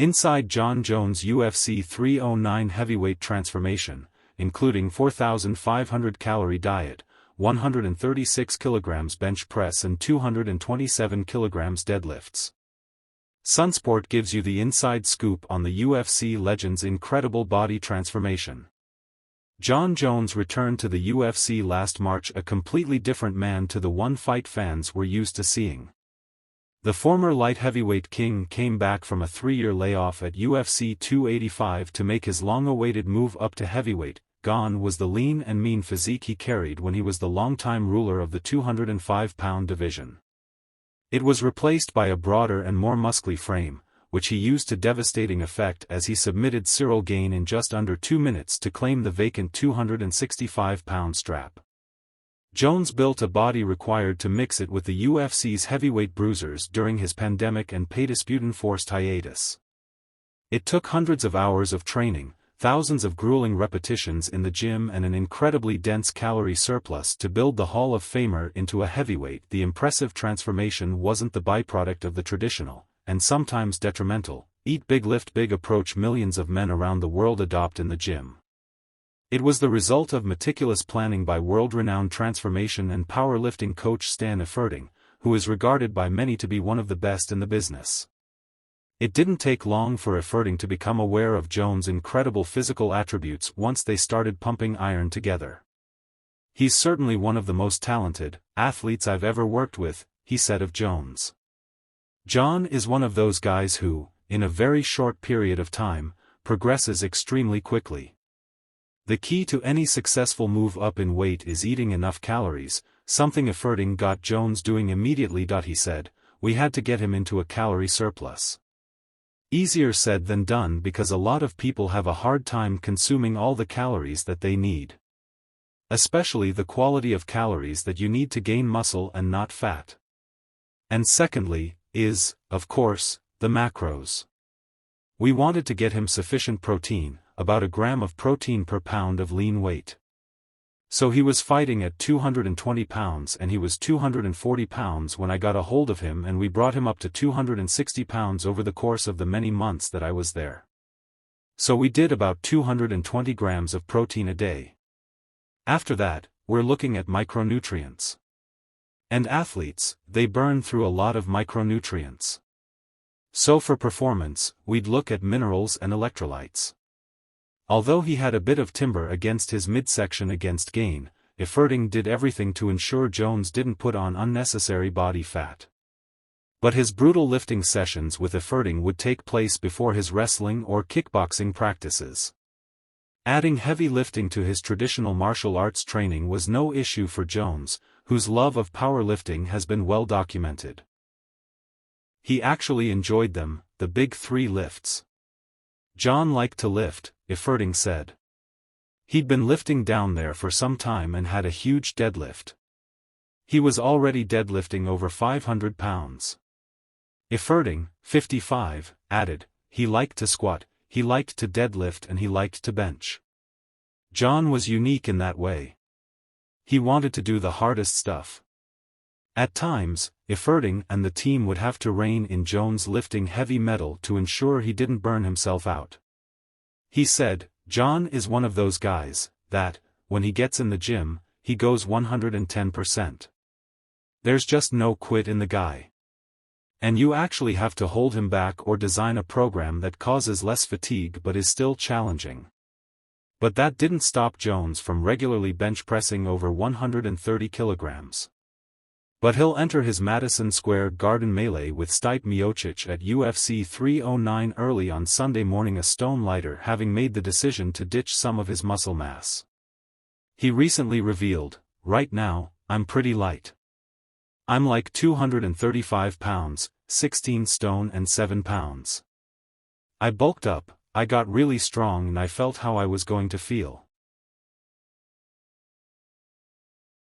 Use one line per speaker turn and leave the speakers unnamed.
Inside Jon Jones UFC 309 heavyweight transformation, including 4,500 calorie diet, 136 kilograms bench press and 227 kilograms deadlifts. Sunsport gives you the inside scoop on the UFC legend's incredible body transformation. Jon Jones returned to the UFC last March a completely different man to the one fight fans were used to seeing. The former light heavyweight king came back from a 3-year layoff at UFC 285 to make his long-awaited move up to heavyweight. Gone was the lean and mean physique he carried when he was the longtime ruler of the 205-pound division. It was replaced by a broader and more muscly frame, which he used to devastating effect as he submitted Cyril Gane in just under 2 minutes to claim the vacant 265-pound strap. Jones built a body required to mix it with the UFC's heavyweight bruisers during his pandemic and pay-disputant-forced hiatus. It took hundreds of hours of training, thousands of grueling repetitions in the gym and an incredibly dense calorie surplus to build the Hall of Famer into a heavyweight. The impressive transformation wasn't the byproduct of the traditional, and sometimes detrimental, eat big lift big approach millions of men around the world adopt in the gym. It was the result of meticulous planning by world-renowned transformation and powerlifting coach Stan Efferding, who is regarded by many to be one of the best in the business. It didn't take long for Efferding to become aware of Jones' incredible physical attributes once they started pumping iron together. "He's certainly one of the most talented athletes I've ever worked with," he said of Jones. "Jon is one of those guys who, in a very short period of time, progresses extremely quickly. The key to any successful move up in weight is eating enough calories, something Efferding got Jones doing immediately." He said, "We had to get him into a calorie surplus. Easier said than done because a lot of people have a hard time consuming all the calories that they need. Especially the quality of calories that you need to gain muscle and not fat. And secondly, is, of course, the macros. We wanted to get him sufficient protein, about a gram of protein per pound of lean weight. So he was fighting at 220 pounds and he was 240 pounds when I got a hold of him, and we brought him up to 260 pounds over the course of the many months that I was there. So we did about 220 grams of protein a day. After that, we're looking at micronutrients. And athletes, they burn through a lot of micronutrients. So for performance, we'd look at minerals and electrolytes." Although he had a bit of timber against his midsection against Gane, Efferding did everything to ensure Jones didn't put on unnecessary body fat. But his brutal lifting sessions with Efferding would take place before his wrestling or kickboxing practices. Adding heavy lifting to his traditional martial arts training was no issue for Jones, whose love of powerlifting has been well documented. He actually enjoyed them, the big 3 lifts. "Jon liked to lift," Efferding said. "He'd been lifting down there for some time and had a huge deadlift. He was already deadlifting over 500 pounds. Efferding, 55, added, "He liked to squat, he liked to deadlift and he liked to bench. Jon was unique in that way. He wanted to do the hardest stuff." At times, Efferding and the team would have to rein in Jones lifting heavy metal to ensure he didn't burn himself out. He said, "Jon is one of those guys that, when he gets in the gym, he goes 110%. There's just no quit in the guy. And you actually have to hold him back or design a program that causes less fatigue but is still challenging." But that didn't stop Jones from regularly bench pressing over 130 kilograms. But he'll enter his Madison Square Garden melee with Stipe Miocic at UFC 309 early on Sunday morning, a stone lighter, having made the decision to ditch some of his muscle mass. He recently revealed, "Right now, I'm pretty light. I'm like 235 pounds, 16 stone and 7 pounds. I bulked up, I got really strong and I felt how I was going to feel."